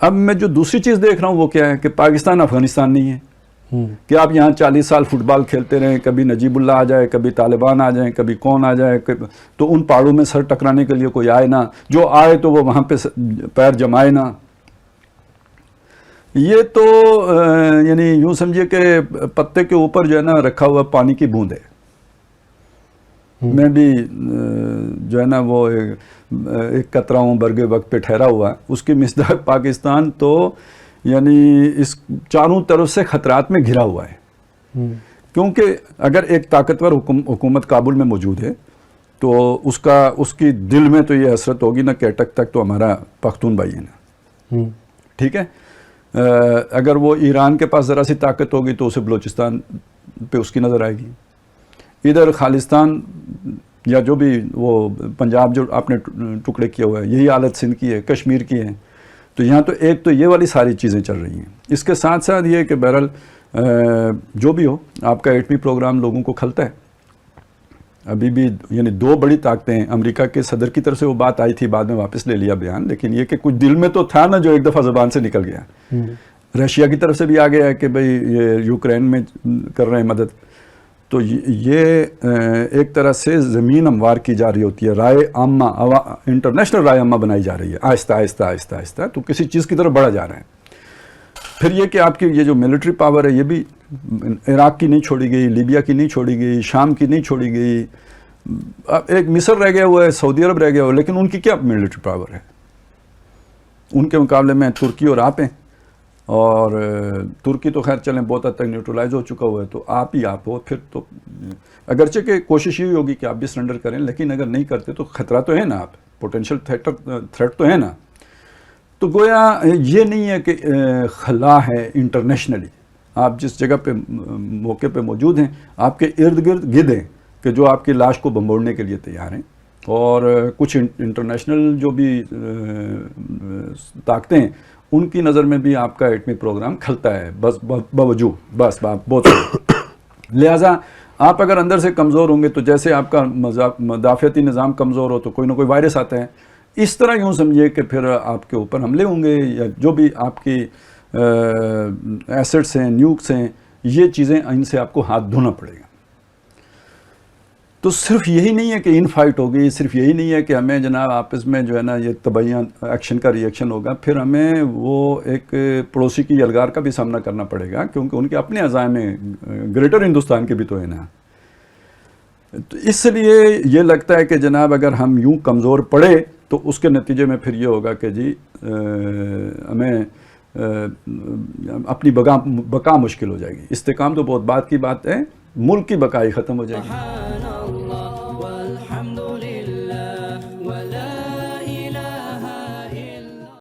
اب میں جو دوسری چیز دیکھ رہا ہوں وہ کیا ہے کہ پاکستان افغانستان نہیں ہے کہ آپ یہاں 40 سال فٹ بال کھیلتے رہیں، کبھی نجیب اللہ آ جائے، کبھی طالبان آ جائیں، کبھی کون آ جائے، تو ان پہاڑوں میں سر ٹکرانے کے لیے کوئی آئے نہ، جو آئے تو وہ وہاں پہ پیر جمائے نہ. یہ تو یعنی یوں سمجھیے کہ پتے کے اوپر جو ہے نا رکھا ہوا پانی کی بوند ہے. میں بھی جو ہے نا وہ ایک قطرہ ہوں برگے وقت پہ ٹھہرا ہوا ہے. اس کی مصداق پاکستان تو یعنی اس چاروں طرف سے خطرات میں گھرا ہوا ہے، کیونکہ اگر ایک طاقتور حکومت کابل میں موجود ہے تو اس کی دل میں تو یہ حسرت ہوگی نا کہ اٹک تک تو ہمارا پختون بھائی ہے نا، ٹھیک ہے. اگر وہ ایران کے پاس ذرا سی طاقت ہوگی تو اسے بلوچستان پہ اس کی نظر آئے گی. ادھر خالستان یا جو بھی وہ پنجاب جو آپ نے ٹکڑے کیا ہوا ہے، یہی حالت سندھ کی ہے، کشمیر کی ہے. تو یہاں تو ایک تو یہ والی ساری چیزیں چل رہی ہیں. اس کے ساتھ ساتھ یہ کہ بہرحال جو بھی ہو آپ کا ایٹمی پروگرام لوگوں کو کھلتا ہے. ابھی بھی یعنی دو بڑی طاقتیں ہیں. امریکہ کے صدر کی طرف سے وہ بات آئی تھی، بعد میں واپس لے لیا بیان، لیکن یہ کہ کچھ دل میں تو تھا نا جو ایک دفعہ زبان سے نکل گیا. رشیا کی طرف سے بھی آ گیا ہے کہ بھئی یہ یوکرین میں کر رہے ہیں مدد. تو یہ ایک طرح سے زمین ہموار کی جا رہی ہوتی ہے، رائے عامہ انٹرنیشنل رائے عامہ بنائی جا رہی ہے آہستہ آہستہ آہستہ آہستہ. تو کسی چیز کی طرف بڑھا جا رہا ہے. پھر یہ کہ آپ کی یہ جو ملٹری پاور ہے یہ بھی عراق کی نہیں چھوڑی گئی، لیبیا کی نہیں چھوڑی گئی، شام کی نہیں چھوڑی گئی. ایک مصر رہ گیا ہوا ہے، سعودی عرب رہ گیا ہوا ہے، لیکن ان کی کیا ملٹری پاور ہے؟ ان کے مقابلے میں ترکی اور آپ ہیں. اور ترکی تو خیر چلیں بہت حد تک نیوٹرلائز ہو چکا ہوا ہے، تو آپ ہی آپ ہو. پھر تو اگرچہ کہ کوشش یہ ہوگی کہ آپ بھی سرنڈر کریں، لیکن اگر نہیں کرتے تو خطرہ تو ہے نا، آپ پوٹینشیل تھریٹ تو ہے نا. تو گویا یہ نہیں ہے کہ خلا ہے انٹرنیشنلی. آپ جس جگہ پہ موقع پہ موجود ہیں آپ کے ارد گرد گدھ ہیں کہ جو آپ کی لاش کو بمبوڑنے کے لیے تیار ہیں. اور کچھ انٹرنیشنل جو بھی طاقتیں ہیں ان کی نظر میں بھی آپ کا ایٹمی پروگرام کھلتا ہے بس باوجود بس بہت لہٰذا آپ اگر اندر سے کمزور ہوں گے تو جیسے آپ کا مدافعتی نظام کمزور ہو تو کوئی نہ کوئی وائرس آتا ہے. اس طرح یوں سمجھیے کہ پھر آپ کے اوپر حملے ہوں گے، یا جو بھی آپ کی ایسٹس ہیں، نیوکس ہیں، یہ چیزیں ان سے آپ کو ہاتھ دھونا پڑے گا. تو صرف یہی نہیں ہے کہ ان فائٹ ہوگی، صرف یہی نہیں ہے کہ ہمیں جناب آپس میں جو ہے نا یہ تبعیہ ایکشن کا ری ایکشن ہوگا. پھر ہمیں وہ ایک پڑوسی کی یلغار کا بھی سامنا کرنا پڑے گا، کیونکہ ان کے اپنے عزائم ہیں، گریٹر ہندوستان کے بھی تو ہے نا. تو اس لیے یہ لگتا ہے کہ جناب اگر ہم یوں کمزور پڑے تو اس کے نتیجے میں پھر یہ ہوگا کہ جی ہمیں اپنی بقا مشکل ہو جائے گی. استحکام تو بہت بات کی بات ہے، ملک کی بقا ہی ختم ہو جائے گی.